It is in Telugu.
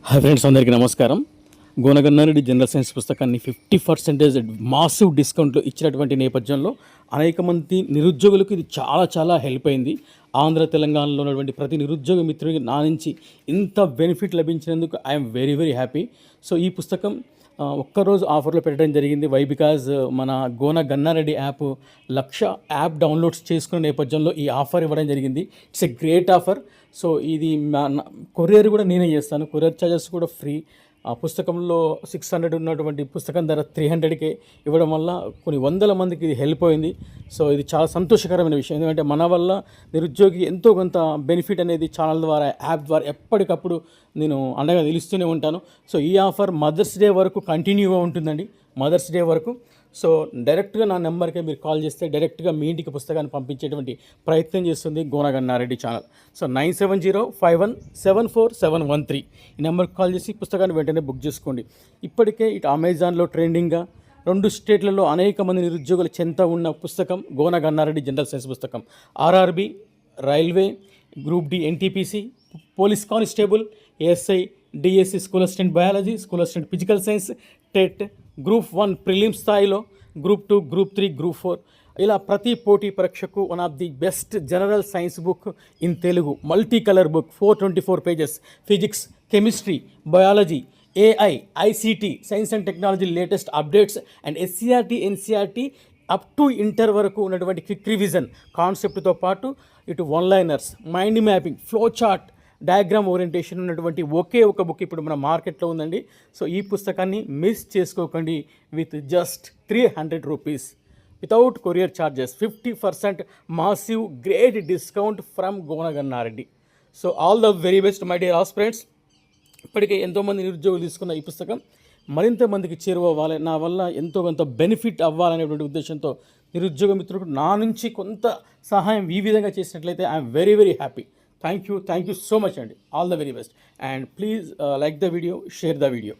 హాయ్ ఫ్రెండ్స్, అందరికీ నమస్కారం. గోనగన్నారెడ్డి జనరల్ సైన్స్ పుస్తకాన్ని 50% మాసివ్ డిస్కౌంట్లో ఇచ్చినటువంటి నేపథ్యంలో అనేక మంది నిరుద్యోగులకు ఇది చాలా చాలా హెల్ప్ అయింది. ఆంధ్ర తెలంగాణలో ఉన్నటువంటి ప్రతి నిరుద్యోగ మిత్రుడికి నా నుంచి ఇంత బెనిఫిట్ లభించినందుకు I am very very happy. So ఈ పుస్తకం ఒక్కరోజు ఆఫర్లో పెట్టడం జరిగింది. వై బికాజ్ మన Gona Gannareddy app 1,00,000 app downloads చేసుకునే నేపథ్యంలో ఈ ఆఫర్ ఇవ్వడం జరిగింది. It's a great offer. So ఇది కొరియర్ కూడా నేనే చేస్తాను. కొరియర్ ఛార్జెస్ కూడా ఫ్రీ. ఆ పుస్తకంలో 600 ఉన్నటువంటి పుస్తకం ధర 300కే ఇవ్వడం వల్ల కొన్ని వందల మందికి ఇది హెల్ప్ అయింది. సో ఇది చాలా సంతోషకరమైన విషయం. ఎందుకంటే మన వల్ల నిరుద్యోగి ఎంతో కొంత బెనిఫిట్ అనేది ఛానల్ ద్వారా, యాప్ ద్వారా ఎప్పటికప్పుడు నేను అండగా నిలుస్తూనే ఉంటాను. సో ఈ ఆఫర్ మదర్స్ డే వరకు కంటిన్యూగా ఉంటుందండి. మదర్స్ డే వరకు. సో డైరెక్ట్గా నా నెంబర్కే మీరు కాల్ చేస్తే డైరెక్ట్గా మీ ఇంటికి పుస్తకాన్ని పంపించేటువంటి ప్రయత్నం చేస్తుంది గోన గన్నారెడ్డి ఛానల్. సో 9705174713 ఈ నెంబర్కి కాల్ చేసి పుస్తకాన్ని వెంటనే బుక్ చేసుకోండి. ఇప్పటికే ఇటు అమెజాన్లో ట్రెండింగ్గా 2 స్టేట్లలో అనేక మంది నిరుద్యోగుల చెంత ఉన్న పుస్తకం గోన గన్నారెడ్డి జనరల్ సైన్స్ పుస్తకం. RRB, railway, group D NTPC, police constable, ASI, DSC, school assistant biology, school assistant physical science, TET, group 1 prelim స్థాయిలో, గ్రూప్ 2, గ్రూప్ 3, గ్రూప్ 4 ఇలా ప్రతి పోటీ పరీక్షకు one of the best general science book in Telugu. Multi colour book, 424 pages. Physics, chemistry, biology, AI, ICT, science and technology latest updates and SCERT, NCERT up to inter వరకు ఉన్నటువంటి క్విక్ రివిజన్ కాన్సెప్ట్తో పాటు ఇటు one liners, mind mapping, flow chart, diagram orientation ఉన్నటువంటి ఒకే ఒక బుక్ ఇప్పుడు మన మార్కెట్లో ఉందండి. సో ఈ పుస్తకాన్ని మిస్ చేసుకోకండి. With just 300 rupees without courier charges, 50% massive great discount from Gona Gannareddy. So all the very best my dear aspirants. ఇప్పటికే ఎంతోమంది నిరుద్యోగులు తీసుకున్న ఈ పుస్తకం మరింత మందికి చేరువవ్వాలి, నా వల్ల ఎంతో కొంత బెనిఫిట్ అవ్వాలనేటువంటి ఉద్దేశంతో నిరుద్యోగ మిత్రులకు నా నుంచి కొంత సహాయం ఈ విధంగా చేసినట్లయితే I'm very very happy. Thank you so much, and all the very best. And please like the video, share the video.